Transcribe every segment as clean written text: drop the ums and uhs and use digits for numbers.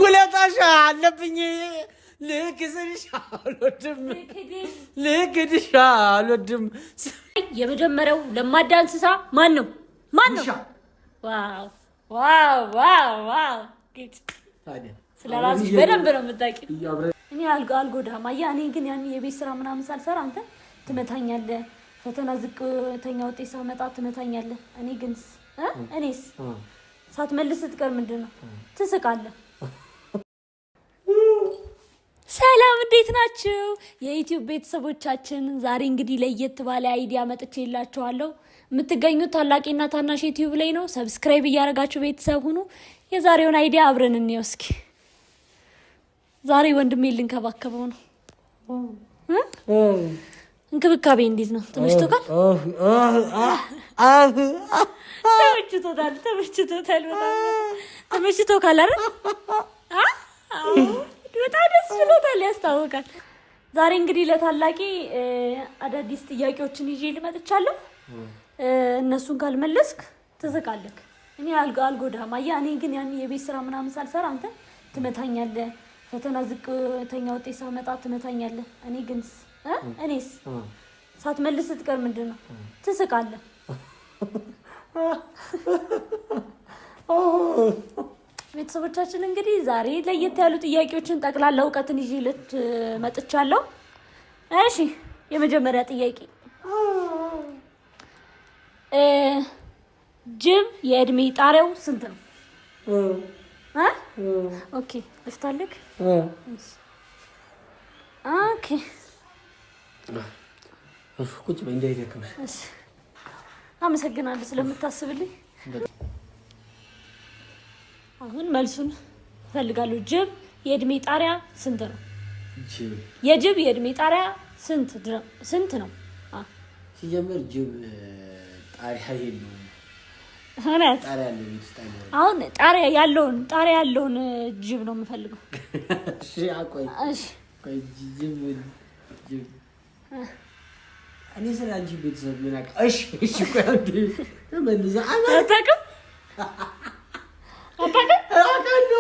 ውለታሽ አለብኝ ልክስሽ አልወድም። የመጀመሪያው ለማዳ እንስሳ ማን ነው? ዋው ዋው ዋው ዋው! ስለራስሽ በደንብ ነው የምታውቂው። እኔ አልጎዳም። አያ እኔ ግን ያን የቤት ስራ ምናምን ሳልሰራ አንተ ትመታኛለህ። ፈተና ዝቅተኛ ውጤት ሳመጣ ትመታኛለህ። እኔስ ሳትመልስ ስትቀር ምንድነው ትስቃለህ? ሰላም እንዴት ናችሁ የዩቲዩብ ቤተሰቦቻችን? ዛሬ እንግዲህ ለየት ባለ አይዲያ መጥቼላችኋለሁ። የምትገኙት ታላቂና ታናሽ ዩቲዩብ ላይ ነው። ሰብስክራይብ እያደረጋችሁ ቤተሰብ ሁኑ። የዛሬውን አይዲያ አብረን እንየው እስኪ። ዛሬ ወንድሜ ልንከባከበው ነው። እንክብካቤ እንዴት ነው? ተመችቶታል? ተመችቶታል። ተመችቶታል አይደል? በጣም ደስ ብሎታል፣ ያስታውቃል። ዛሬ እንግዲህ ለታላቂ አዳዲስ ጥያቄዎችን ይዤ ልመጥቻለሁ። እነሱን ካልመለስክ ትስቃለህ። እኔ አልጎዳም። አየህ እኔ ግን ያን የቤት ስራ ምናምን ሳልሰራ አንተ ትመታኛለህ። ፈተና ዝቅተኛ ውጤት ሳመጣ ትመታኛለህ። እኔስ ሳትመልስ ስትቀር ምንድነው ትስቃለህ? ቤተሰቦቻችን እንግዲህ ዛሬ ለየት ያሉ ጥያቄዎችን ጠቅላላ እውቀትን ይዤ መጥቻለሁ። እሺ የመጀመሪያ ጥያቄ ጅብ የእድሜ ጣሪያው ስንት ነው? ኦኬ ልፍታልክ። ኦኬ ቁጭ በይ እንዳይደክምሽ። እሺ አመሰግናለሁ ስለምታስብልኝ። አሁን መልሱን እፈልጋለሁ። ጅብ የእድሜ ጣሪያ ስንት ነው? የጅብ የእድሜ ጣሪያ ስንት ነው? ሲጀምር ጅብ ጣሪያ የለውም። አሁን ጣሪያ ያለውን ጅብ ነው የምፈልገው። እኔ ስለ አንቺ ቤተሰብ ምን አውቃለሁ? እሺ ቆይ አንዴ መልዛ አታውቅም? አውቃለሁ።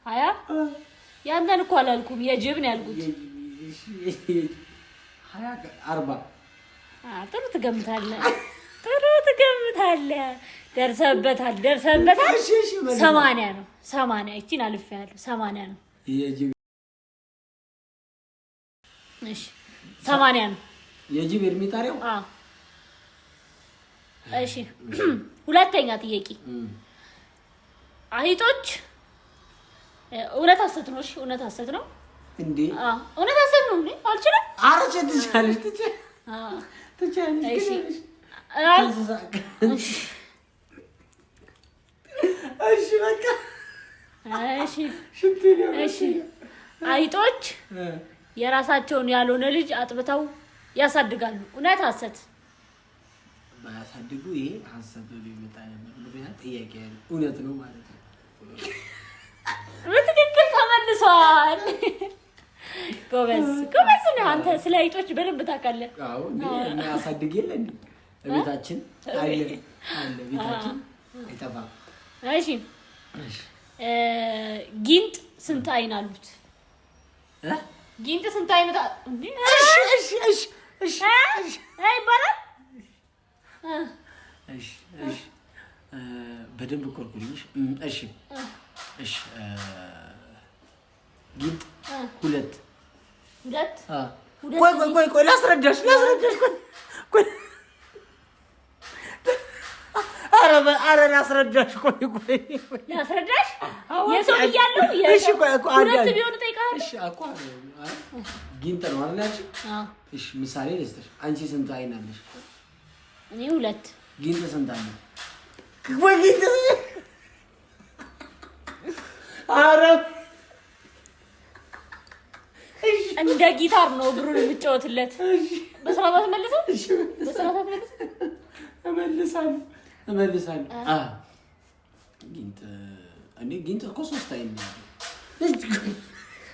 ሀያ ያንን እኮ አላልኩም፣ የጅብ ነው ያልኩት። 40 ጥሩ ትገምታለህ። ደርሰህበታል። 80 ነው። 80 እቺን አልፌያለሁ። 80 ነው የጅብ። እሺ 80 ነው የጅብ እድሜ ጣሪያው። እሺ ሁለተኛ ጥያቄ አይጦች እውነት ሐሰት ነው? እሺ እውነት ሐሰት ነው እንዴ? እውነት ሐሰት ነው እንዴ? አልችልም። አረጨ ትቻለሽ። እሺ በቃ እሺ አይጦች የራሳቸውን ያልሆነ ልጅ አጥብተው ያሳድጋሉ። እውነት ሐሰት? ባያሳድጉ ይሄ ሐሰት ነው የሚመጣ ነበር። ምክንያት ጥያቄ ያለው እውነት ነው ማለት ነው። በትክክል ተመልሷል። ጎበዝ ነህ አንተ። ስለ አይጦች በደንብ ታውቃለህ። አዎ እኔ አሳድግ የለ እንዴ? ቤታችን አለ ቤታችን አይጠፋም። እሺ ጊንጥ ስንት አይን አሉት? ጊንጥ ስንት አይነት እንዴ? እሺ ይባላል። እሺ በደንብ ቆርቁልሽ። እሺ ጊንጥ ሁለት። ቆይ ላስረዳሽ። ቆይ ኧረ ላስረዳሽ። ቆይ ላስረዳሽ። የሰው እያለው ሁለት ቢሆን ጠይቃለሁ። እሺ አቋ ጊንጥ ነው አይደል ያልሽኝ? እሺ ምሳሌ ልስጥሽ። አንቺ ስንት አይን አለሽ? እኔ ሁለት። ጊንጥ ስንት አለ? ኧረ እንደ ጊታር ነው እግሩን የምጫወትለት። በስርዓት አትመልሰው? በስርዓት አትመልሰው? እመልሳለሁ። ጊንጥ እኮ 3 አይን ነው።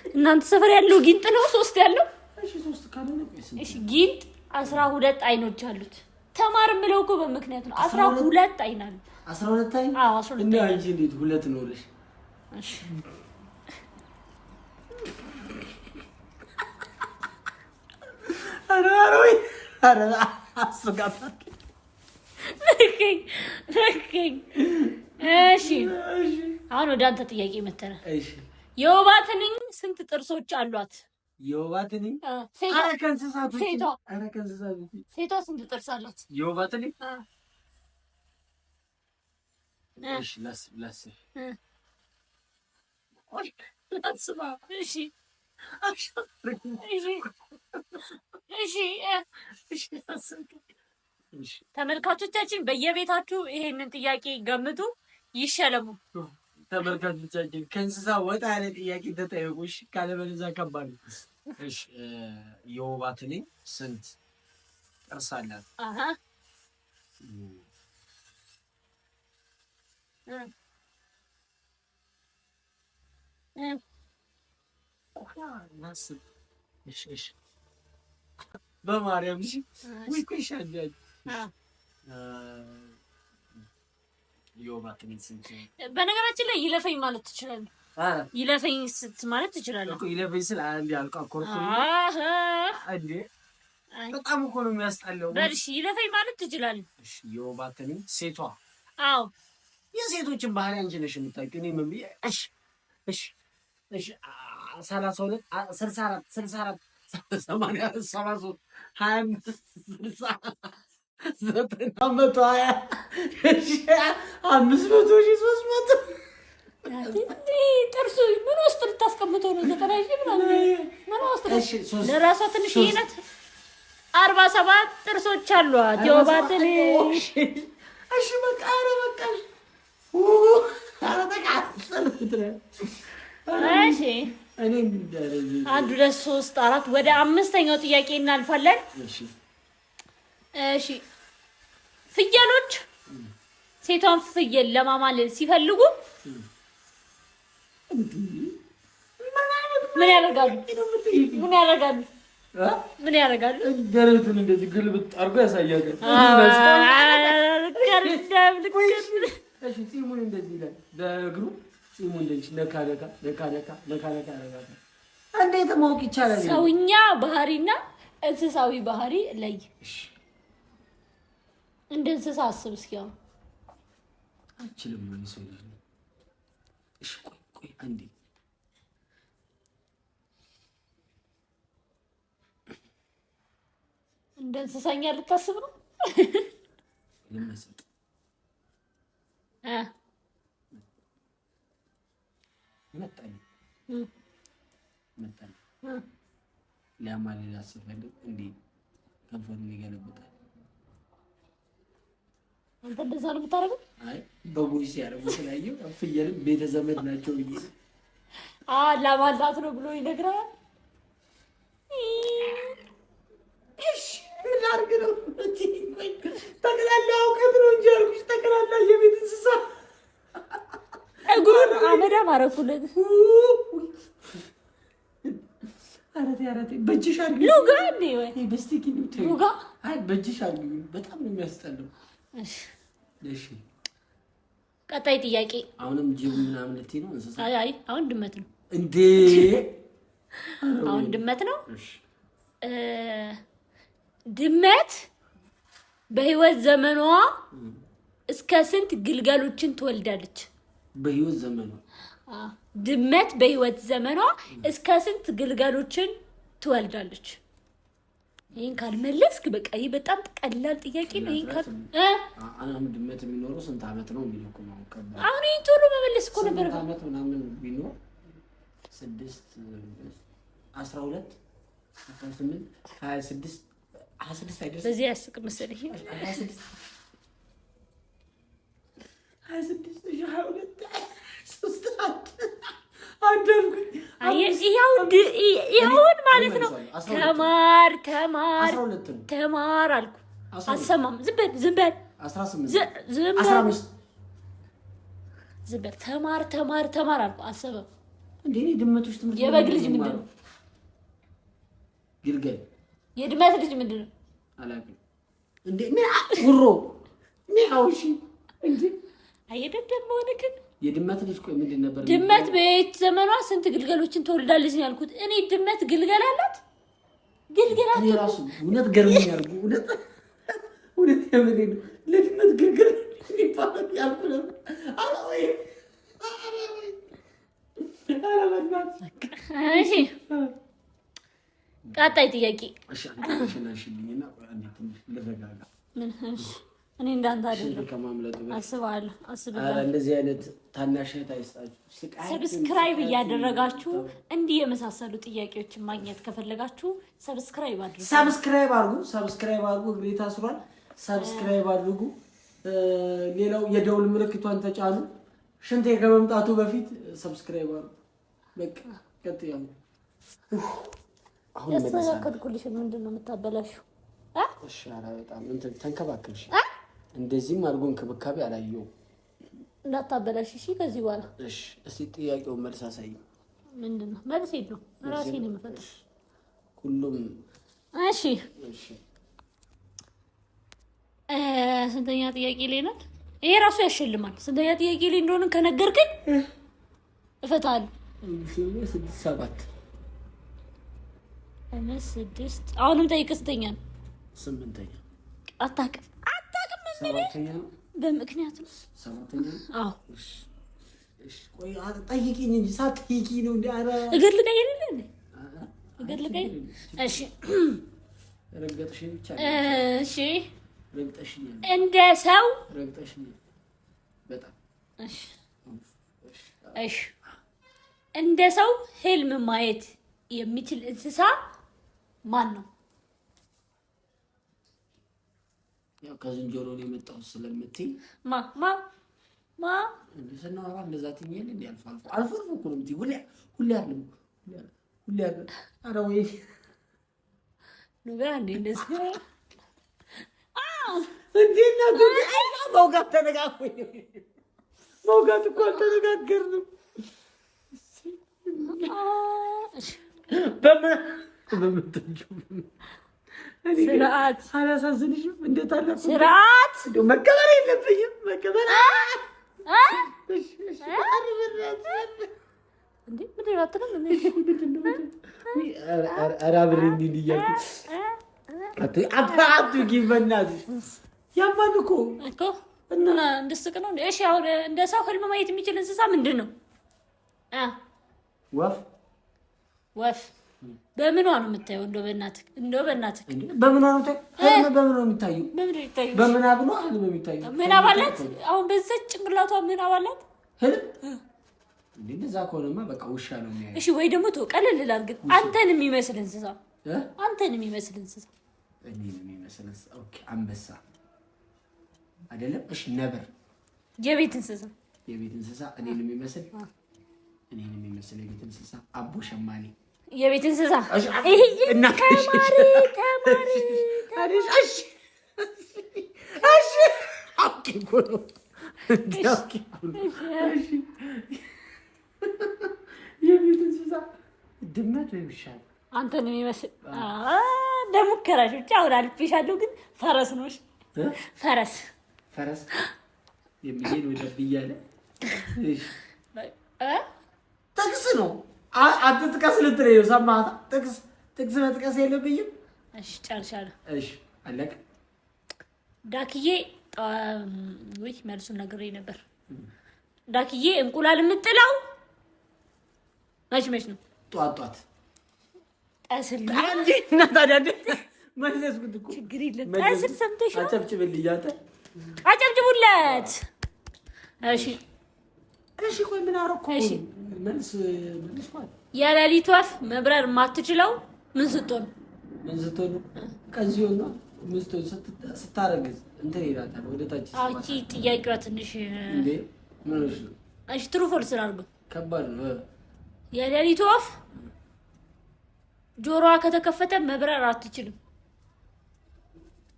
እናንተ ሰፈር ያለው ጊንጥ ነው 3 ያለው? እሺ 3 ካልሆነ እሺ ጊንጥ 12 አይኖች አሉት። ተማር የምለው እኮ በምክንያት ነው። 12 አይን አሉት። 12 አይን? አዎ 12 እና አንቺ እንዴት ሁለት ኖርሽ? እሺ ኧረ አስጋፋት። እሺ አሁን ወደ አንተ ጥያቄ መተነ። እሺ የወባ ትንኝ ስንት ጥርሶች አሏት? የወባ ትንኝ ሴቷ ስንት ጥርስ አላት? የወባ ትንኝ እሺ ላስ ተመልካቾቻችን በየቤታችሁ ይሄንን ጥያቄ ገምቱ፣ ይሸለሙ። ተመልካቾቻችን ከእንስሳ ወጣ ያለ ጥያቄ ተጠየቁ። እሺ ካለበለዚያ ከባድ ነው። እሺ የወባ ትንኝ ስንት ጥርስ አላት? በማርያም እሺ ወይ ቆይሻል የወባ ትንኝ ስንት? በነገራችን ላይ ይለፈኝ ማለት ትችላለህ። ይለፈኝ ማለት ትችላለህ እኮ። ይለፈኝ ስል አንዴ አልቃቆርኩ እንዴ በጣም እኮ ነው የሚያስጠላው። በልሽ ይለፈኝ ማለት ትችላለህ። እሺ የወባ ትንኝ ሴቷ? አዎ የሴቶችን ባህሪ አንቺ ነሽ የምታውቂው። እኔ ምን ብዬ እሺ 32 64 64 80 73 25 60 920 500 300 ጥርሱ ምን ውስጥ ልታስቀምጠው ነው? 90 ምናምን ምን ውስጥ ለራሷ ትንሽ ይነት 47 ጥርሶች አሏት የወባ ትንኝ። እሺ በቃ በቃሽ። እሺ እኔ 1 2 3 4 ወደ አምስተኛው ጥያቄ እናልፋለን። እሺ ፍየሎች ሴቷን ፍየል ለማማለል ሲፈልጉ ምን ያደርጋሉ? ደረቱን እንደዚህ ግልብጥ አድርጎ ያሳያል። እሺ ፂሙን እንደዚህ ይላል። በእግሩ ፂሙን እንደዚህ ነካ ያደርጋል። እንዴት ማወቅ ይቻላል? ሰውኛ ባህሪና እንስሳዊ ባህሪ ለይ። እንደ እንስሳ አስብ እስኪ። አሁን አልችልም ማለት ሰው ልጅ ነው። እሺ ቆይ አንዴ እንደ እንስሳኛ ልታስብ ነው? ለማሰጥ መጣኝ ለማለት ያስፈልግ እንዴ ከንፈሩን ይገለብጣል። አንተ እንደዛ ነው የምታደርገው? አይ በቦይስ ያደርጉ ስላየው ፍየልም ቤተዘመድ ናቸው ብዬ ለማላት ነው ብሎ ይነግራል። እሺ ምን አድርግ ነው? ጠቅላላ እውቀት ነው እንጂ አልኩሽ። ጠቅላላ የቤት እንስሳ እግሩን አመዳም አደረኩለት። አረቴ በእጅሽ አድርጊ። ሉጋ እንዴ ወይ በስቲኪ ነው ሉጋ። አይ በእጅሽ አድርጊ። በጣም ነው የሚያስጠላው። እሺ ቀጣይ ጥያቄ። አሁንም ጅብ ምናምን ልትይ ነው? እንስሳ? አይ አሁን ድመት ነው እንዴ? አሁን ድመት ነው። ድመት በህይወት ዘመኗ እስከ ስንት ግልገሎችን ትወልዳለች? በህይወት ዘመኗ ድመት በህይወት ዘመኗ እስከ ስንት ግልገሎችን ትወልዳለች? ይሄን ካልመለስክ በቃ ይሄ በጣም ቀላል ጥያቄ ነው። ይሄን ካል አሁን ድመት የሚኖረው ስንት አመት ነው የሚለው እኮ ነው። አሁን ይሄን ቶሎ መመለስ እኮ ነበር። ስንት አመት ምናምን ቢኖር 6 12 18 26 26 አይደርስ። በዚህ ያስቅ መሰለኝ። 26 22 ይሁን ማለት ነው። ተማር አልኩ። አሰማም። ዝም በል 18 ተማር አልኩ። አሰበም እንዴ ድመቶች ትምህርት የበግ ልጅ ምንድን ነው? ግልገል። የድመት ልጅ ምንድን ነው? አላውቅም እንዴ ምን ጉሮ ሚያውሺ እንዴ አይደለም ወንከን የድመት ልጅ ቆይ ምንድን ነበር ድመት በየት ዘመኗ ስንት ግልገሎችን ትወልዳለች ነው ያልኩት እኔ ድመት ግልገል አላት ግልገላት እኔ ራሱ እውነት ገርሞኛል እውነት የምሬን ለድመት ግልገል ይባላል ያልኩ ነበር አላወይ እሺ ቀጣይ ጥያቄ እሺ አንቺ ለረጋጋ ምን እኔ እንዳንተ አይደለም ከማምለጡ አስባለሁ ኧረ እንደዚህ አይነት ታናሽ አይስጣችሁ ሰብስክራይብ እያደረጋችሁ እንዲህ የመሳሰሉ ጥያቄዎችን ማግኘት ከፈለጋችሁ ሰብስክራይብ አድርጉ ሰብስክራይብ አድርጉ ግሬታ ስሯል ሰብስክራይብ አድርጉ ሌላው የደውል ምልክቷን ተጫኑ ሽንቴ ከመምጣቱ በፊት ሰብስክራይብ አድርጉ በቃ ቀጥያለሁ አሁን ያስተካከልኩልሽ ምንድነው የምታበላሽው እሺ ኧረ በጣም እንትን ተንከባከብሽ እንደዚህም አድርጎ እንክብካቤ አላየው እንዳታበላሽ እሺ ከዚህ በኋላ እሺ እስቲ ጥያቄውን መልስ አሳይ ምንድነው መልስ የለውም ራሴ ነው የምፈጥር ሁሉም እሺ ስንተኛ ጥያቄ ላይ ነን ይሄ ራሱ ያሸልማል ስንተኛ ጥያቄ ላይ እንደሆነ ከነገርከኝ እፈታለሁ 7 6 አሁንም ጠይቅ ስተኛ 8ኛ አታውቅም ሰባተኛ በምክንያት ነው 7ኛ አዎ እሺ ቆይ ጠይቂኝ እንጂ ሳትጠይቂ ነው እንዴ ኧረ እግር ልቀይር እንዴ እግር ልቀይር እሺ ረግጠሽኝ ብቻ እሺ ረግጠሽኝ እንደ ሰው ረግጠሽኝ በጣም እሺ እሺ እንደ ሰው ህልም ማየት የሚችል እንስሳ ማን ነው ያው ከዝንጀሮ ነው የመጣው ስለምትይ ማ እንደሰና አራ እንደዛ ትኛል እንዴ አልፎ እኮ ነው የምትይ ሁሌ አይደለም አረ ወይ ነው እንዴ እንደዚህ እንዴና ጉድ መውጋት ተነጋገርን መውጋት እኮ አልተነጋገርንም ስርዓት አላሳዝንሽም እንዴት አለ ስርዓት መከበር የለብኝም መከበር እንዴ ምንድነው አትልም ኧረ አብሬ እንዲህ እያልኩ አትጊ በእናትሽ ያማን እኮ እና እንድስቅ ነው እሺ አሁን እንደ ሰው ህልም ማየት የሚችል እንስሳ ምንድን ነው ወፍ በምኗ ነው የምታየው እንደው በእናትህ በምኗ ነው የሚታየው በምናብ ነው ህልም የሚታየው ምናብ አላት አሁን በዛች ጭንቅላቷ ምናብ አላት ህልም እንዴ እንደዛ ከሆነማ በቃ ውሻ ነው የሚያየው እሺ ወይ ደግሞ ተቀለል ላድርግ አንተን የሚመስል እንስሳ እኔን የሚመስል እንስሳ ኦኬ አንበሳ አይደለም እሺ ነብር የቤት እንስሳ እኔን የሚመስል የቤት እንስሳ አቦ ሸማኔ የቤት እንስሳ ተማሪ እሺ አውቄ እኮ ነው የቤት እንስሳ ድመት ወይ ውሻ አንተን የሚመስል ለሙከራሽ ብቻ አሁን አልፌሻለሁ ግን ፈረስ ነው ፈረስ የሚሄድ ወደ ብያለ ጥቅስ ነው አትጥቀስ ልትለኝ ነው ሰማኸው ጥቅስ መጥቀስ የለብኝም እሺ ጨርሻለሁ እሺ አለቀ ዳክዬ ወይ መልሱን ነግሬኝ ነበር ዳክዬ እንቁላል የምጥለው መች ነው ጧት ጠስል አንዴ እና ታዲያ መለስኩት እኮ ችግር የለም ጠስል ሰምተሽ ነው አጨብጭብልኝ አጨብጭቡለት እሺ ቆይ ምን አደረኩ መልስ ማለት የሌሊት ወፍ መብረር የማትችለው ምን ስትሆን ቀን ሲሆን ነው ስታረግዝ እንትን ይላታል ወደ ታች እቺ ጥያቄዋ ትንሽ እንዴ ምን ነው እሺ ትሩ ፎልስ አድርገው ከባድ ነው የሌሊት ወፍ ጆሮዋ ከተከፈተ መብረር አትችልም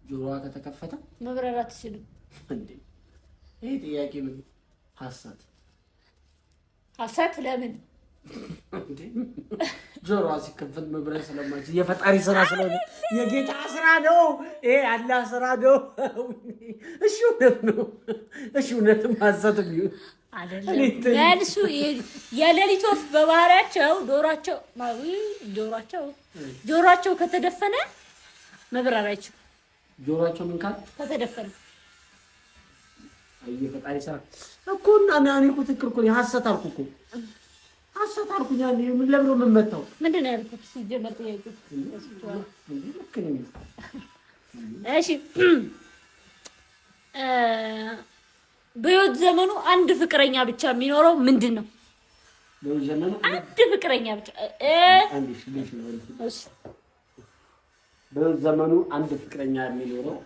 ጆሮዋ ከተከፈተ መብረር አትችልም እንዴ ይሄ ጥያቄ ምን ሐሰት ለምን ጆሮዋ ሲከፈት መብረር ስለማይችል የፈጣሪ ስራ ስለሆነ የጌታ ስራ ነው። ይሄ አላህ ስራ ነው። እሺ እውነት ነው። እሺ እውነትም ሐሰትም ይሁን መልሱ የሌሊት ወፍ በባህሪያቸው ጆሮአቸው ከተደፈነ መብረር አይችሉም። ጆሮአቸው ምን ካል ከተደፈነ የፈጣሪ ስራ እኮ እና እኔ እኮ ትክክል እኮ ሐሰት አልኩ እኮ ሐሰት አልኩኝ። ምን ለብሎ ምን መጣው? ምንድን ነው ያልኩት? ሲጀመር ጥያቄው እሺ በህይወት ዘመኑ አንድ ፍቅረኛ ብቻ የሚኖረው ምንድን ነው? በህይወት ዘመኑ አንድ ፍቅረኛ ብቻ በህይወት ዘመኑ አንድ ፍቅረኛ የሚኖረው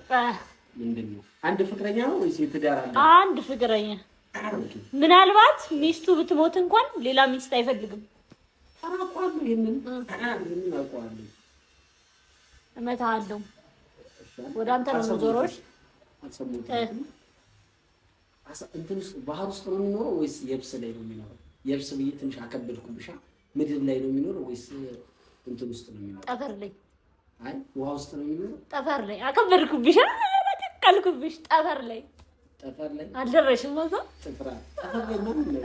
ምንድን ነው? አንድ ፍቅረኛ ነው ወይስ የትዳር አለ? አንድ ፍቅረኛ። ምናልባት ሚስቱ ብትሞት እንኳን ሌላ ሚስት አይፈልግም። አራቋሉ ይሄንን አቋሉ እመታለሁ። ወደ አንተ ነው ዞሮሽ እንትን ባህር ውስጥ ነው የሚኖረው ወይስ የብስ ላይ ነው የሚኖረው? የብስ ብዬ ትንሽ አከበድኩብሻ። ምድር ላይ ነው የሚኖረው ወይስ እንትን ውስጥ ነው የሚኖረው? ጠፈር ላይ። አይ ውሃ ውስጥ ነው የሚኖረው? ጠፈር ላይ አከበድኩብሻ። ተቀልኩብሽ። ጠፈር ላይ አልደረሽም። ማዛ ጠፈር ላይ ምን ነው?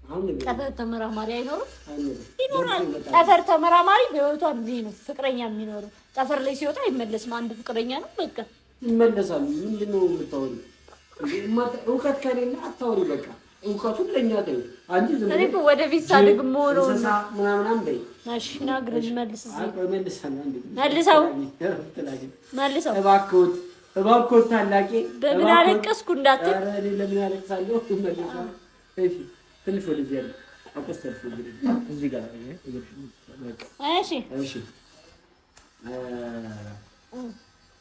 አሁን ጠፈር ተመራማሪ አይኖርም? ይኖራል። ጠፈር ተመራማሪ በህይወቷ ነው ፍቅረኛ የሚኖረው። ጠፈር ላይ ሲወጣ አይመለስም። አንድ ፍቅረኛ ነው በቃ ይመለሳሉ። ምንድነው የምታወሪው? እውቀት ከሌለ አታወሪ። በቃ እውቀቱን ለኛ ተይው። አንቺ ዝም ብለሽ እኔ ወደፊት ሳድግ ሞሮ ምናምን በይ። እሺ ናግረን መልስ። መልሰው እባክዎት ታላቄ በምን አለቀስኩ እንዳትል። ኧረ እኔ ለምን አለቅሳለሁ? መልሰው። እሺ ትንሽ ወደዚህ ያለ አቆስተልኩ እዚህ ጋር እሺ እሺ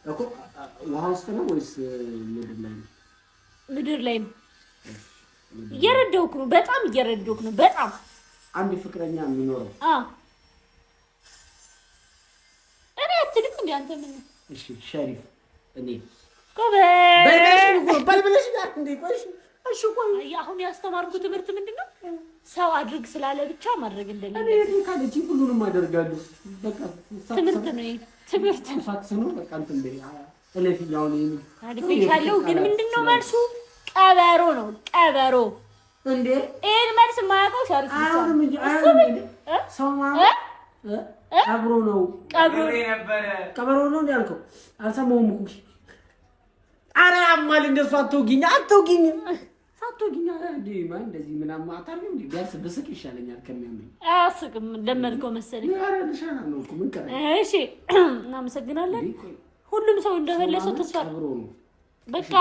እኮ ውሃ ውስጥ ነው ወይስ ምድር ላይ ነው? ምድር ላይ ነው። እየረዳሁህ ነው። በጣም እየረዳሁህ ነው። በጣም አንድ ፍቅረኛ የሚኖረው እኔ አትልም እንዴ አንተ ምን? እሺ ሸሪፍ እኔ በልብለሽ ጋር እንዴ ቆይሽ። እሺ ቆይ አሁን ያስተማርኩ ትምህርት ምንድነው? ሰው አድርግ ስላለ ብቻ ማድረግ እንደሌለ እኔ ካለች ሁሉንም አደርጋለሁ። በቃ ትምህርት ነው። ትምህርት ፋክስ ነው። በቃ እንትን በይ እለፊኛው ነው አድርጌሻለሁ። ግን ምንድነው መልሱ? ቀበሮ ነው። ቀበሮ እንዴ! ይሄን መልስ የማያውቀው ሻሪፍ ብቻ ነው። ሰው ማለት ቀብሮ ነው። ቀበሮ ነው ያልከው አልሰማሁም እኮ። ኧረ አማል እንደሱ አትወጊኝ፣ አትወጊኝ፣ ሳትወጊኝ እንዴ ማን እንደዚህ ምናምን አታርም እንዴ? ቢያንስ ብስቅ ይሻለኛል ከሚያመኝ። አያስቅም። ለመድከው መሰለኝ። ኧረ ልሻና ነው እኮ ምን ቀረ? እሺ እናመሰግናለን። ሁሉም ሰው እንደፈለሰው ተስፋ ቀብሮ ነው። በቃ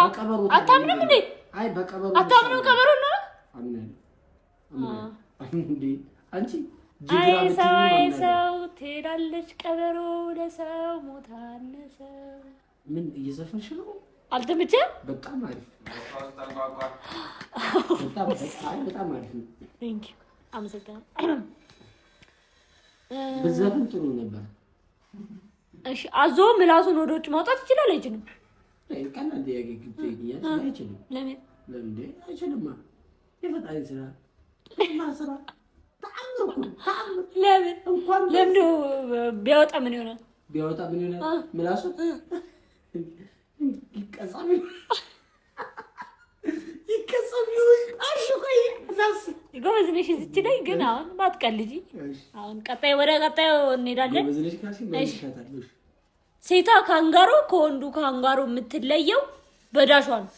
አታምንም እንዴ? አይ በቀበሮ አታምንም? ቀበሮ ነው እንዴ አንቺ? አይ ሰው ትሄዳለች ቀበሮ ለሰው ሞታነሰ። ምን እየዘፈንሽ ነው? አልተመቸም? በጣም አሪፍ በጣም አሪፍ ነው። ቴንክ ዩ አመሰግናለሁ። በዘፈን ጥሩ ነበር። እሺ አዞ ምላሱን ወደ ውጭ ማውጣት ይችላል አይችልም? ቀላል ጥያቄ ግጥይያለሽ። አይችልም። ለምን አይችልም? የፈጣሪ ስራ ማስራ ለምን እንኳን ለምን ቢያወጣ ምን ይሆናል? ቢያወጣ ምን ይሆናል? ምላሱ ይቀጻም አሽቆይ ዛስ ጎበዝ ነሽ። እዚህ ላይ ግን አሁን ባትቀልጂ። አሁን ወደ ቀጣዩ እንሄዳለን። ሴቷ ካንጋሮ ከወንዱ ካንጋሮ የምትለየው በዳሿ ነው።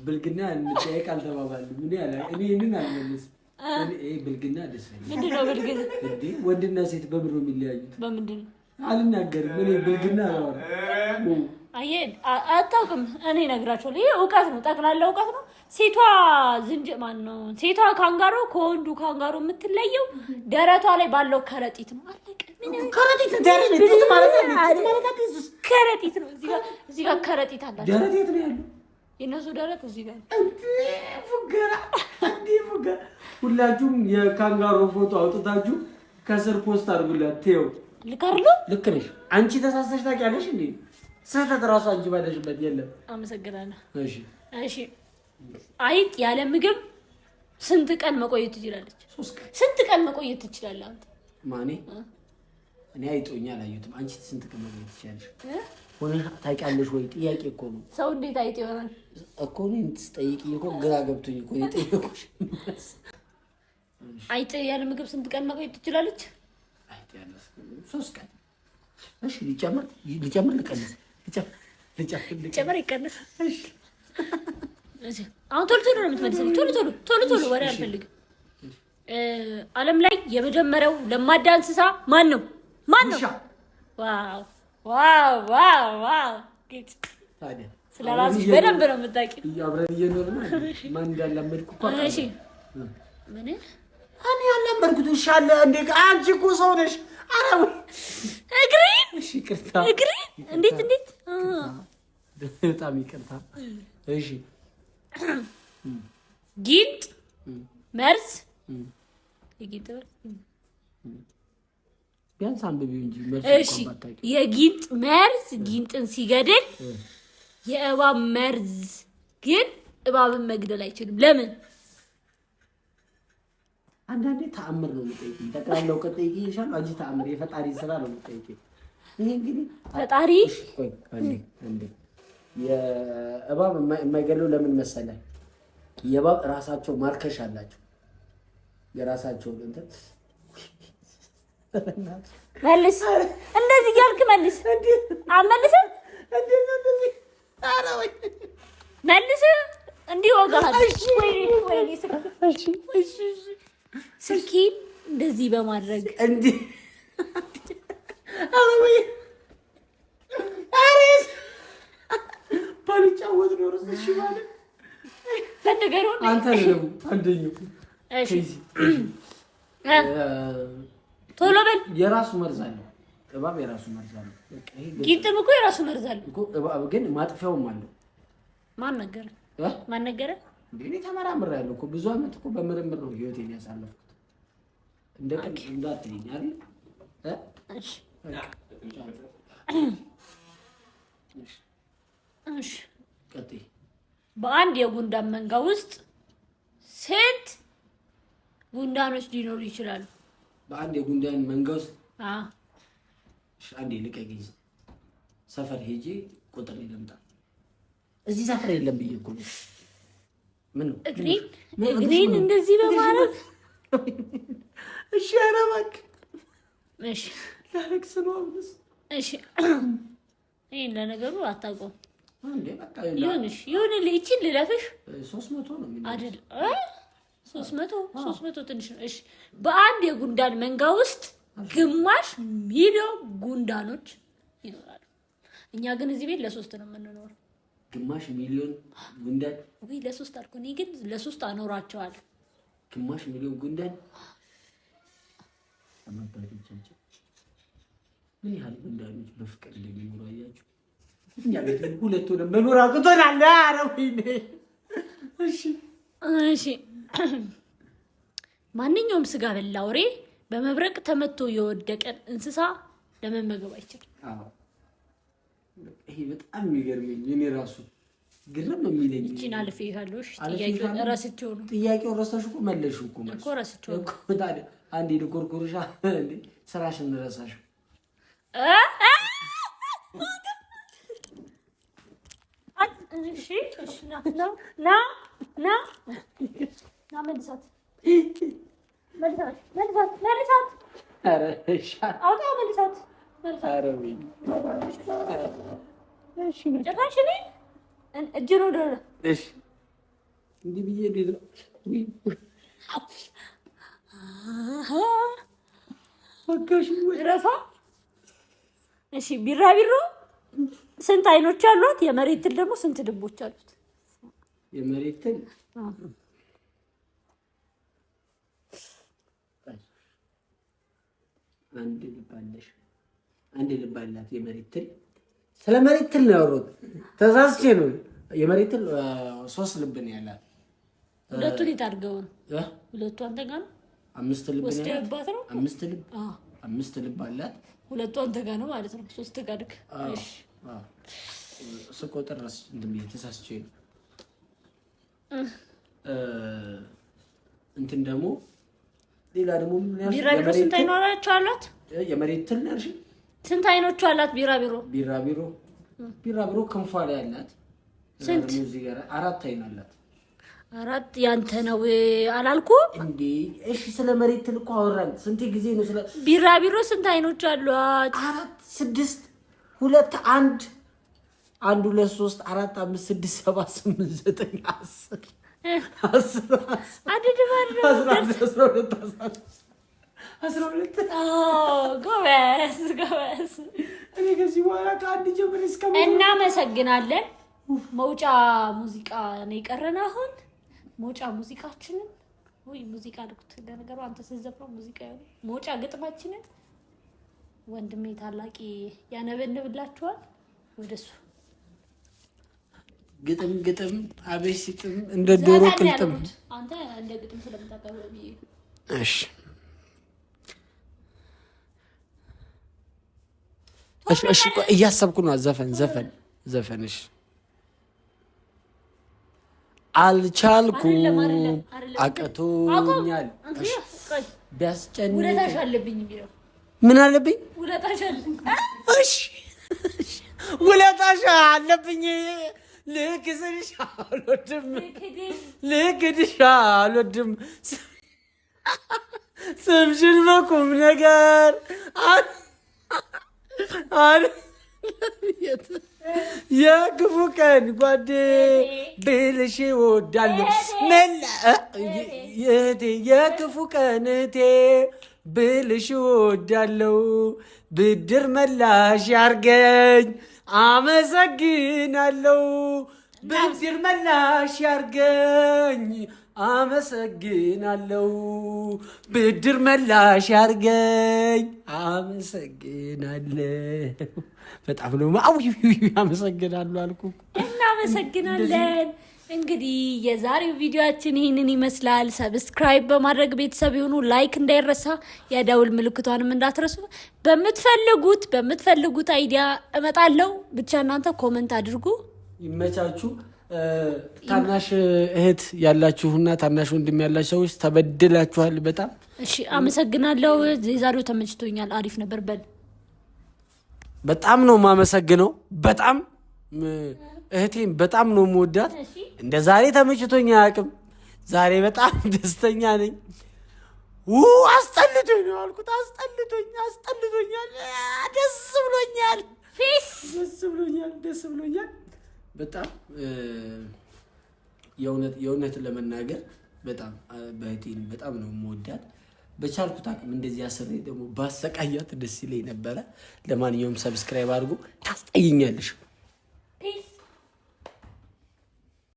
ብልግና እንጠይቅ አልተባባልንም። ምን ያለ እኔን አልመለስም። ብልግና ደስ ይላል። ምንድን ነው ብልግና? እንዴ ወንድና ሴት በምንድን ነው የሚለያዩት? በምንድን ነው? አልናገርም። እኔ ብልግና አላወራም። አታውቅም። እኔ እነግራቸዋለሁ። ይሄ እውቀት ነው፣ ጠቅላላ እውቀት ነው። ሴቷ ሴቷ ካንጋሮ ከወንዱ ካንጋሮ የምትለየው ደረቷ ላይ ባለው ከረጢት ነው። አለቀ። ከረጢት ነው። እዚህ ጋር ከረጢት አላቸው። ደረት የት ነው ያለው? የእነሱ ደረት እዚህ ጋር። ፉገራ ሁላችሁም የካንጋሮ ፎቶ አውጥታችሁ ከስር ፖስት አድርጉላት። ተይው ልካርሉ። ልክ ነሽ አንቺ። ተሳስተሽ ታውቂያለሽ እንዴ? ስህተት እራሱ አንቺ ባለሽበት የለም። አመሰግናለሁ። እሺ እሺ። አይጥ ያለ ምግብ ስንት ቀን መቆየት ትችላለች? 3 ቀን። ስንት ቀን መቆየት ትችላለህ አንተ? ማኔ እኔ አይጦኛ አላየሁትም። አንቺ ስንት ቀን መቆየት ትችላለሽ? ሆነ ታውቂያለሽ ወይ? ጥያቄ እኮ ነው። ሰው እንዴት አይጥ ይሆናል እኮ እኔን ትጠይቂኝ እኮ ግራ ገብቶኝ እኮ የጠየኩሽ። አይጥ ያለ ምግብ ስንት ቀን መቆየት ትችላለች? አይጥ ያለ 3 ቀን። እሺ ሊጨምር ልቀንስ? ሊጨምር ይቀንስ። እሺ አሁን ቶሎ ነው የምትመልሰኝ። ቶሎ ወሬ አልፈልግም። ዓለም ላይ የመጀመሪያው ለማዳ እንስሳ ማን ነው? ዋው ታዲያ ስለራስሽ በደንብ ነው የምታውቂው። አብረን እየኖርን ማን እንዳላመድኩ እኮ አውቃለሁ። እሺ ምን እኔ ያላመድኩት እሺ አለ እንዴ? አንቺ እኮ ሰው ነሽ። ኧረ ወይ እግሬን እሺ ይቅርታ። እግሬን እንዴት በጣም ይቅርታ። እሺ ጊንጥ መርዝ የጊንጥ መርዝ ቢያንስ አንብቢው እንጂ መርዝ እንኳን ባታውቂ። የጊንጥ መርዝ ጊንጥን ሲገድል የእባብ መርዝ ግን እባብን መግደል አይችልም። ለምን? አንዳንዴ ተአምር ነው የምጠይቂኝ። ጠቅላላው ከጠይቂ ይሻል አንቺ ተአምር የፈጣሪ ስራ ነው የምጠይቂኝ። ይሄ እንግዲህ ፈጣሪ ቆይ አንዴ የእባብ የማይገድለው ለምን መሰለህ? የእባብ ራሳቸው ማርከሻ አላቸው። የራሳቸው እንትን መልስ እንደዚህ ያልክ መልስ አመልሰህ መልስ እንዲህ ወጋሃል። ስልኬን እንደዚህ በማድረግ እንዲህ ባልጫወት ነው እርስ እሺ ማለት ፈንደገሩ አንተ ነው አንደኛው። እሺ ቶሎ በል። የራሱ መርዝ አለው እባብ፣ የራሱ መርዝ አለው። ጊንጥም እኮ የራሱ መርዝ አለው እኮ እባብ ግን ማጥፊያውም አለው። ማን ነገረ? እኔ ተመራምሬያለሁ እኮ ብዙ አመት እኮ በምርምር ነው ህይወቴን ያሳለፍኩት። እንደ ቀን እንዳትይኝ አይደል? እሺ ቀጥይ። በአንድ የጉንዳን መንጋ ውስጥ ስንት ጉንዳኖች ሊኖሩ ይችላሉ? በአንድ የጉንዳን መንጋ ውስጥ እሺ አንዴ ልቀቂኝ። ሰፈር ሄጄ ቁጥር ልምጣ። እዚህ ሰፈር የለም ብዬሽ እኮ ነው። ምን ነው እግሬን እንደዚህ በማድረግ እሺ ኧረ እባክህ እሺ ላረክስ ነው አሁንስ። እሺ ይሄን ለነገሩ አታውቀውም እንዴ? በቃ ይሁን ልይቺን ልለፍሽ 300 ነው ምን አይደል? 300 ትንሽ ነው። እሺ በአንድ የጉንዳን መንጋ ውስጥ ግማሽ ሚሊዮን ጉንዳኖች ይኖራሉ። እኛ ግን እዚህ ቤት ለ3 ነው የምንኖረው። ግማሽ ሚሊዮን ጉንዳን ወይ ለ3 አልኩ። እኔ ግን ለ3 አኖራቸዋለሁ። ግማሽ ሚሊዮን ጉንዳን አማባቶቻችን ምን ያህል ጉንዳኖች በፍቅር እንደሚኖሩ አያችሁ? እኛ ቤት ሁለት ሆነ መኖር አቅቶናል። ኧረ ወይኔ። እሺ ማንኛውም ስጋ በላ አውሬ በመብረቅ ተመቶ የወደቀን እንስሳ ለመመገብ አይችልም። አዎ ይሄ በጣም የሚገርመኝ እኔ ራሱ ግርም የሚለኝ እቺን አልፌሃለሁ። ጥያቄውን ረስቼው ነው። ጥያቄውን ረሳሽ እኮ መለስሽው እኮ ረስቼው እኮ ታዲያ አንዴ ልኮርኮርሻ እንዴ ስራሽን ረሳሽ። እሺ ና መልሳት። ኧረ እሺ አውጣ መልሳት። ኧረ ወይ እሺ ጭራሽ እኔን እጅን ወደ እሺ እንዲህ ብዬ እንዴት ነው ወጋሽ ወይ ረሳ። እሺ ቢራቢሮ ስንት አይኖች አሉት? የመሬት ትል ደግሞ ስንት ልቦች አሉት? የመሬት ትል አንድ ልብ አለሽ። አንድ ልብ አላት የመሬት ትል። ስለ መሬት ትል ነው ያወራሁት፣ ተሳስቼ ነው። የመሬት ትል 3 ልብ ነው ያላት። ሁለቱን ይታርገው ነው። ሁለቱ አንተ ጋር ነው። 5 ልብ ነው ያላት ነው። 5 ልብ 5 ልብ አላት። ሁለቱ አንተ ጋር ነው ማለት ነው። 3 ጋድክ። እሺ ስቆጥር ተሳስቼ ነው። እንትን ደግሞ ሌላ ደግሞ ቢራቢሮ ስንት አይኖራቸው አላት? የመሬት ትል ነርሽ ስንት አይኖቹ አላት? ቢራቢሮ ክንፏ ላይ አላት። ስንት? እዚህ ጋር 4 አይን አላት። 4 ያንተ ነው አላልኩ እንዴ? እሺ ስለ መሬት ትል እኮ አወራን። ስንት ጊዜ ነው ስለ ቢራቢሮ ስንት አይኖች አሏት? 4 6 2 1 1 2 3 4 5 6 7 8 9 10 ጎበዝ። እኔ ከዚህ በኋላ ከአንድ ጀምሮ እናመሰግናለን። መውጫ ሙዚቃ ነው የቀረን አሁን። መውጫ ሙዚቃችንን ሙዚቃ ልኩት ለነገሩ አንተ ስትዘፍነው ሙዚቃ ያለው መውጫ ግጥማችንን ወንድሜ ታላቂ ያነበንብላችኋል። ወደሱ ግጥም አበሽጥም እንደ ዶሮ ቅልጥም አንተ እንደ ግጥም ስለምታቀርብ ብዬ እሺ እያሰብኩ ነው። ዘፈንሽ አልቻልኩም አቅቶኛል ቢያስጨንቅ ውለታሽ አለብኝ ቢለው ምን አለብኝ? እሺ ውለታሽ አለብኝ። ልክስሽ አልወድም ስምሽን በቁም ነገር የክፉ ቀን ጓዴ ብልሽ እወዳለሁ የክፉ ቀን እህቴ ብልሽ እወዳለሁ ብድር መላሽ ያርገኝ አመሰግናለሁ ብድር መላሽ ያርገኝ አመሰግናለሁ ብድር መላሽ ያርገኝ አመሰግናለሁ። በጣም ነው አመሰግናለሁ አልኩ። እናመሰግናለን። እንግዲህ የዛሬው ቪዲዮአችን ይህንን ይመስላል። ሰብስክራይብ በማድረግ ቤተሰብ ይሁኑ። ላይክ እንዳይረሳ፣ የደውል ምልክቷንም እንዳትረሱ። በምትፈልጉት አይዲያ እመጣለሁ። ብቻ እናንተ ኮመንት አድርጉ። ይመቻችሁ። ታናሽ እህት ያላችሁና ታናሽ ወንድም ያላችሁ ሰዎች ተበድላችኋል በጣም እሺ፣ አመሰግናለሁ። የዛሬው ተመችቶኛል፣ አሪፍ ነበር። በጣም ነው የማመሰግነው። በጣም እህቴን በጣም ነው የምወዳት። እንደ ዛሬ ተመችቶኝ አያውቅም። ዛሬ በጣም ደስተኛ ነኝ። አስጠልቶኝ ነው አልኩት። አስጠልቶኛል። ደስ ብሎኛል። በጣም የእውነት ለመናገር በጣም በእህቴን በጣም ነው የምወዳት። በቻልኩት አቅም እንደዚህ አስሬ ደግሞ ባሰቃያት ደስ ይለኝ ነበረ። ለማንኛውም ሰብስክራይብ አድርጉ። ታስጠይኛለሽ።